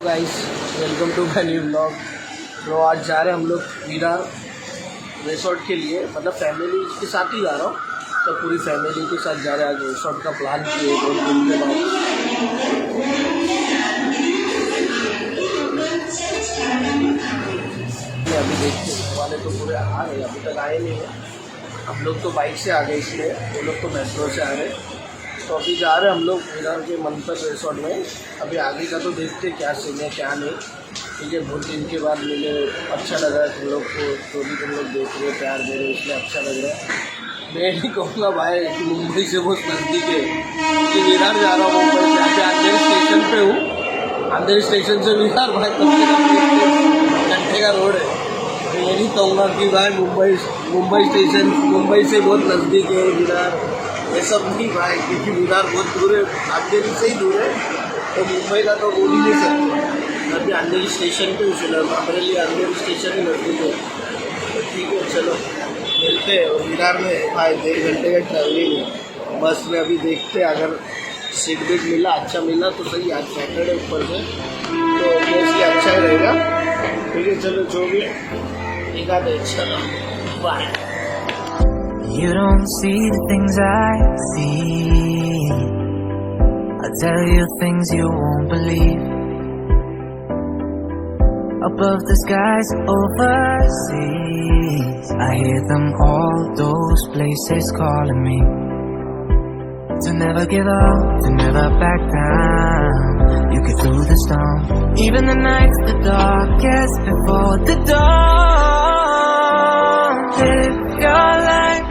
Guys, welcome to my new blog. तो आज जा रहे हैं हम लोग विरार रिसोर्ट के लिए, मतलब फैमिली के साथ ही जा रहा हूँ। तो पूरी फैमिली के साथ जा रहे हैं। आज रिसोर्ट का प्लान किए 2 दिन के बाद। अभी देखते वाले तो पूरे आ रहे, अभी तक आए नहीं है। हम लोग तो बाइक से आ गए, इसलिए वो लोग तो मेट्रो से आ रहे। तो अभी जा रहे हैं हम लोग विरार के मंथन रिसोर्ट में। अभी आगे का तो देखते क्या सीन है क्या नहीं। ठीक है, बहुत दिन के बाद मिले, अच्छा लग रहा है तुम लोग को। स्टोरी तुम लोग देख रहे हो, प्यार दे रहे हो, इसलिए अच्छा लग रहा है। मैं नहीं कहूँगा भाई कि मुंबई से बहुत नज़दीक है, कि विरार जा रहा हूँ मुंबई से। अभी अंधेरी स्टेशन पे हूँ। अंधेरी स्टेशन से विरार भाई कम से कम 1 घंटे का रोड है। तो ये नहीं कहूँगा कि भाई मुंबई स्टेशन मुंबई से बहुत नज़दीक है विरार, ये सब नहीं भाई, क्योंकि विरार बहुत दूर है, अंधेरी से ही दूर है। तो मुंबई का तो बोल ही नहीं सकते। अभी अंधेरी स्टेशन पे फिलहाल हमारे लिए अंधेरी स्टेशन ही नज़दीक है। तो ठीक है, चलो मिलते हैं। और विरार में भाई 1.5 घंटे का ट्रैवलिंग है बस में। अभी देखते हैं, अगर सीट बेट मिला, अच्छा मिला तो सही। आज सैटरडे ऊपर से, तो मोस्टली अच्छा ही रहेगा। ठीक है, चलो जो भी दिखाते हैं। चलो bye. You don't see the things I see. I tell you things you won't believe. Above the skies overseas, I hear them all, those places calling me. To never give up, to never back down. You get through the storm, even the nights the darkest before the dawn. Live your life,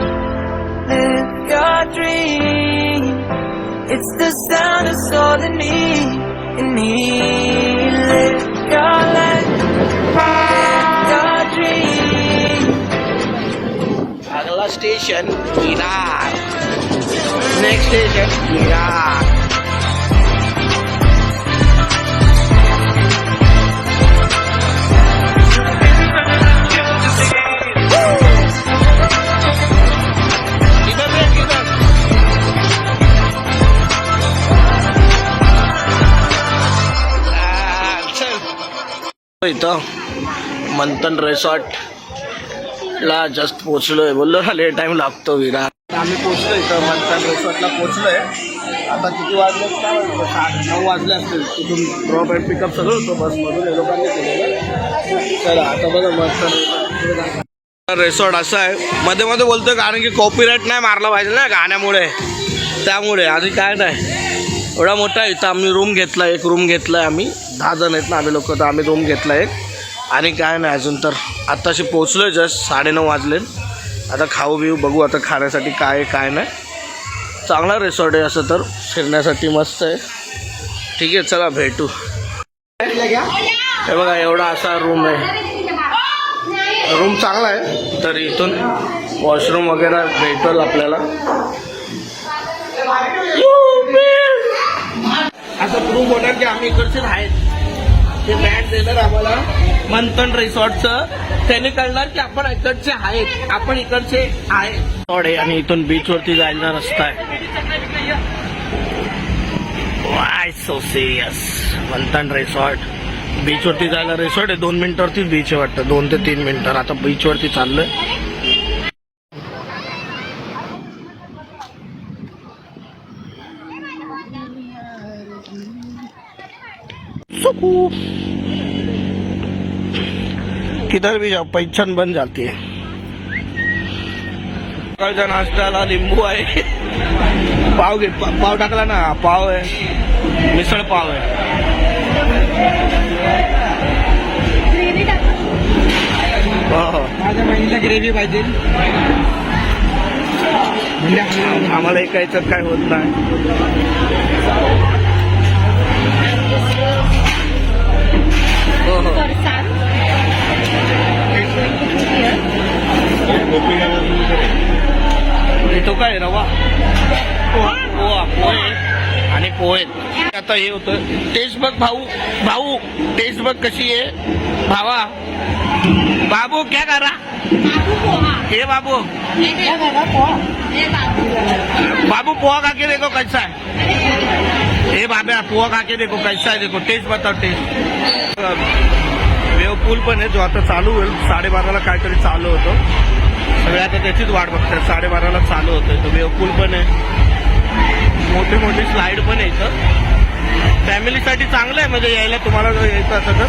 live your dream. It's the sound of soul in me, in me. Live your life, live your dream. अगला station Virar, next station Virar. इथं मंथन रिसॉर्टला just पोचलोय. बोललो ना late time लागतो विरार. आम्ही पोचलो इथं मंथन रिसॉर्टला पोचलोय. आता किती वाजले, 9 वाजले असतील. तिथून ड्रॉप अँड पिकअप सगळं होतं बसमधून, हे लोकांनी केलेलं. चला आता बघा मंथन रिसॉर्ट असं आहे. मध्ये मध्ये बोलतोय कारण की कॉपीराईट नाही मारला पाहिजे ना गाण्यामुळे, त्यामुळे. आणि काय नाही, एवढा मोठा इथं आम्ही रूम घेतला, एक रूम घेतला आहे आम्ही. 10 जण आहेत ना आम्ही लोक, तर आम्ही रूम घेतला एक. आणि काय नाही अजून तर आत्ताशी पोचलो आहे, जस्ट 9:30 वाजले. आता खाऊ बिऊ बघू आता खाण्यासाठी काय आहे काय नाही. चांगला रिसॉर्ट आहे असं तर, फिरण्यासाठी मस्त आहे. ठीक आहे, चला भेटू. हे बघा एवढा असा रूम आहे. रूम चांगला आहे. तर इथून वॉशरूम वगैरे भेटेल आपल्याला. असं प्रूफ होणार की आम्ही इकडचेच आहेत. ते बॅग देणार आम्हाला मंथन रिसॉर्टचं, त्याने कळणार की आपण इकडचे आहेत, आपण इकडचे आहेत. थोडे आणि इथून बीचवरती जायला रस्ता आहे. Why so serious. Manthan resort बीचवरती जायला रिसॉर्ट आहे. 2 मिनिटावरतीच बीच आहे वाटतं, 2 ते 3 मिनिटं. आता बीचवरती चाललोय. किधर भी जाओ पैछन बन जाती है. सकाळच्या नाश्त्याला लिंबू आहे. पाव घे, पाव टाकला ना. पाव आहे, मिसळ पाव आहे. माझ्या बहिणीला ग्रेव्ही पाहिजे. आम्हाला एका याच्यात काय होत नाही. तो काय रवा पोहे आणि पोहे. आता हे होतं. टेस्ट बघ भाऊ टेस्ट बघ कशी आहे भावा. बाबू क्या कर रहा. हे बाबू पोहा खा के देखो कैसा है. ए बाबा पोहा खा के देखो कैसा है. देखो टेस्ट बताओ टेस्ट. वेव पूल पण आहे जो आता चालू होईल. 12:30ला काहीतरी चालू होतो. सगळे आता त्याचीच वाट बघतात. 12:30ला चालू होतोय. तो वेव पूल पण आहे. मोठी मोठी स्लाईड पण आहे इथं. फॅमिलीसाठी चांगलं आहे म्हणजे यायला तुम्हाला जर यायचं असं तर.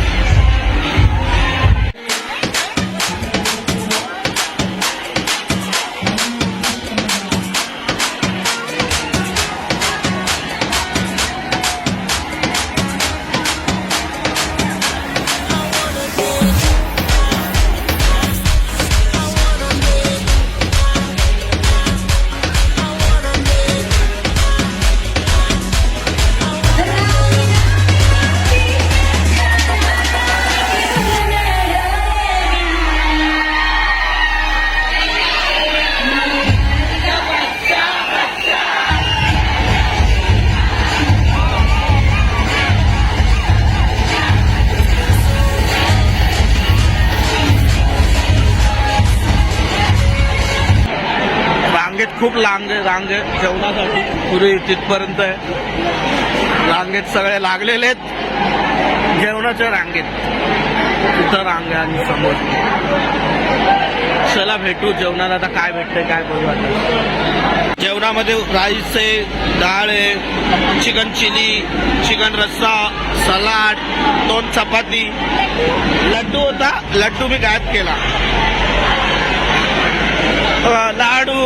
खूप रांग आहे जेवणासाठी. पुरी तिथपर्यंत आहे. रांगेत सगळे लागलेले आहेत. जेवणाच्या रांगेत तिथं रांग आहे. आणि समोर चला भेटू जेवणाला. आता काय भेटतंय काय बघू. आता जेवणामध्ये राईस आहे, डाळ आहे, चिकन चिली, चिकन रस्सा, सलाड, 2 चपाती, लड्डू होता. लड्डू मी गायब केला. लाडू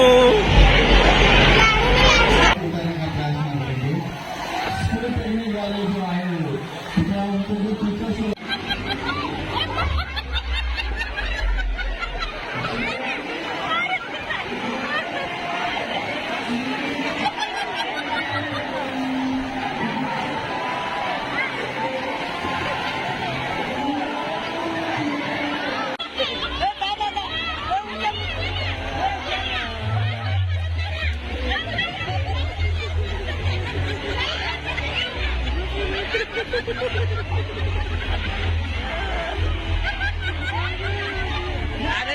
अरे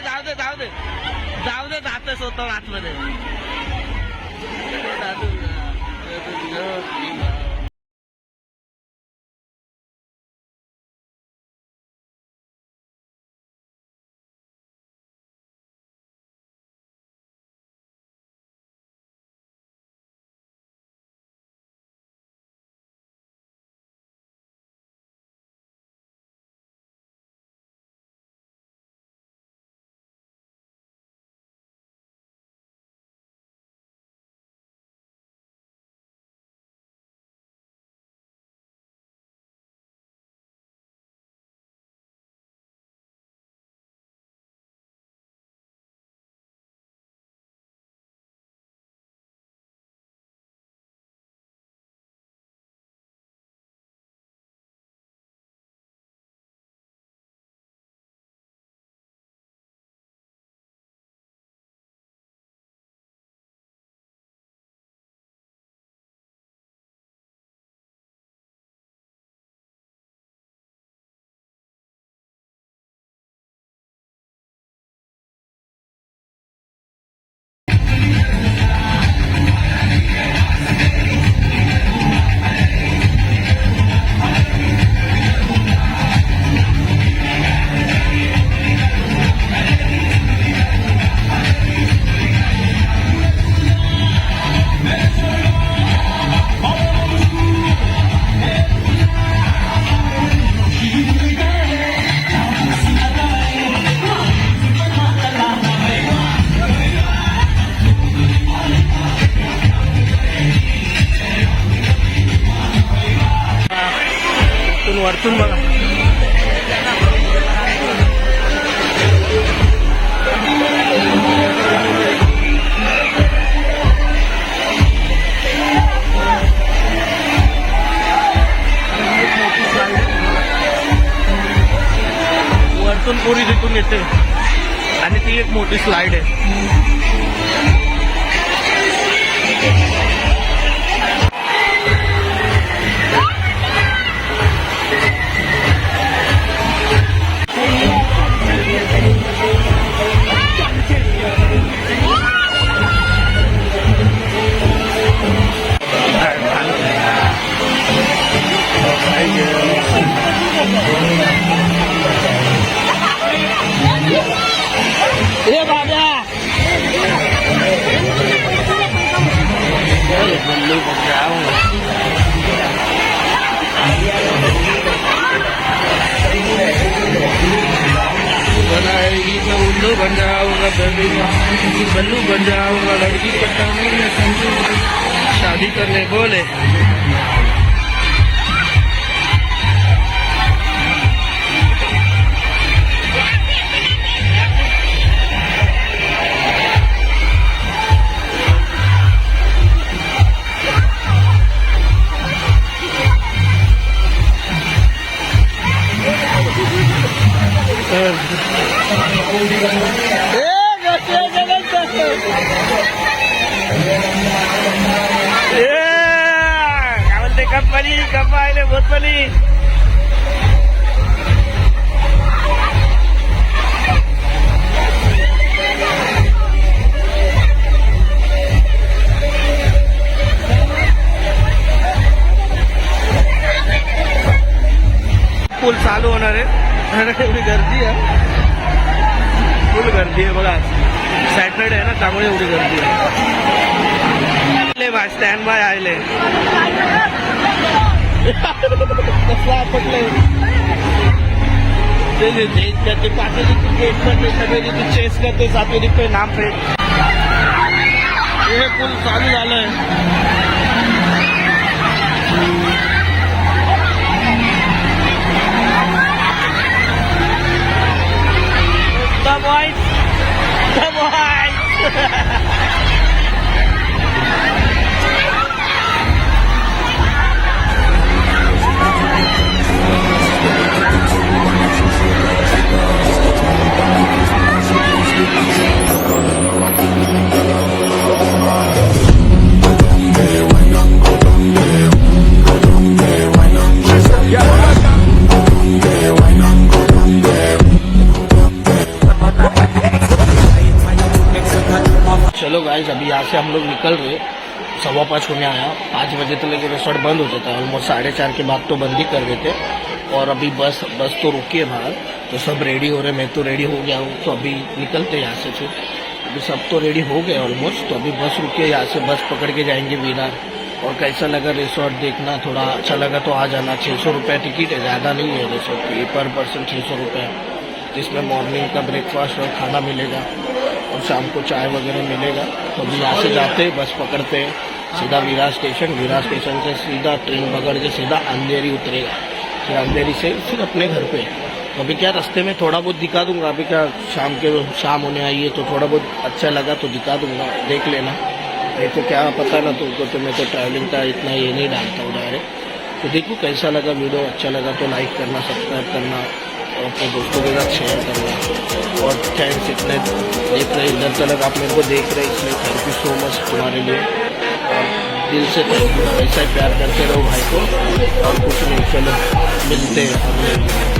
जाऊ दे जाते स्वतः आतमध्ये. वरतून बघा. वरतून पुरी तिथून येते आणि ती एक मोठी स्लाइड आहे. बल्लू बन जाऊंगा लड़की पटाने में संजू शादी करने बोले। काय बोलते कंपनी कंपायले बोतली पूल चालू होणार आहे एवढी गर्दी आहे फुल गर्दी आहे बघा सॅटरडे आहे ना त्यामुळे एवढी गर्दी आहे बा स्टँड बाय आले कसला पटले ते पाचवी गेट करते सगळे चेस करते सातवी पे नाम पे हे पूल चालू झालंय The boys! चलो गाइस अभी यहाँ से हम लोग निकल रहे 5:15 होने आया 5 बजे तक लेके रिसोर्ट बंद हो जाता है ऑलमोस्ट 4:30 के बाद तो बंद ही कर देते और अभी बस तो रुकी है बाहर तो सब रेडी हो रहे मैं तो रेडी हो गया हूँ तो अभी निकलते यहाँ से फिर अभी सब तो रेडी हो गए ऑलमोस्ट तो अभी बस रुके यहाँ से बस पकड़ के जाएंगे विरार और कैसा लगा रिसोर्ट देखना थोड़ा अच्छा लगा तो आ जाना 600 रुपये टिकट है ज़्यादा नहीं है रिसोर्ट की पर पर्सन 600 रुपये जिसमें मॉर्निंग का ब्रेकफास्ट और खाना मिलेगा और शाम को चाय वगैरह मिलेगा तो अभी यहाँ से जाते हैं बस पकड़ते हैं सीधा विरार स्टेशन से सीधा ट्रेन पकड़ के सीधा अंधेरी उतरेगा फिर अंधेरी से फिर अपने घर पे तो अभी क्या रास्ते में थोड़ा बहुत दिखा दूंगा अभी क्या शाम होने आई है तो थोड़ा बहुत अच्छा लगा तो दिखा दूंगा देख लेना नहीं तो क्या पता ना तुमको तो मैं तो ट्रैवलिंग का इतना ये नहीं डालता हूँ डायरेक्ट तो देखो कैसा लगा वीडियो अच्छा लगा तो लाइक करना सब्सक्राइब करना और अपने दोस्तों के साथ शेयर करना और थैंक्स इतने देख रहे इधर तक आप मेरे को देख रहे इसलिए थैंक यू सो मच तुम्हारे लिए और दिल से ऐसा ही प्यार करते रहो भाई को और कुछ नहीं चलो मिलते हैं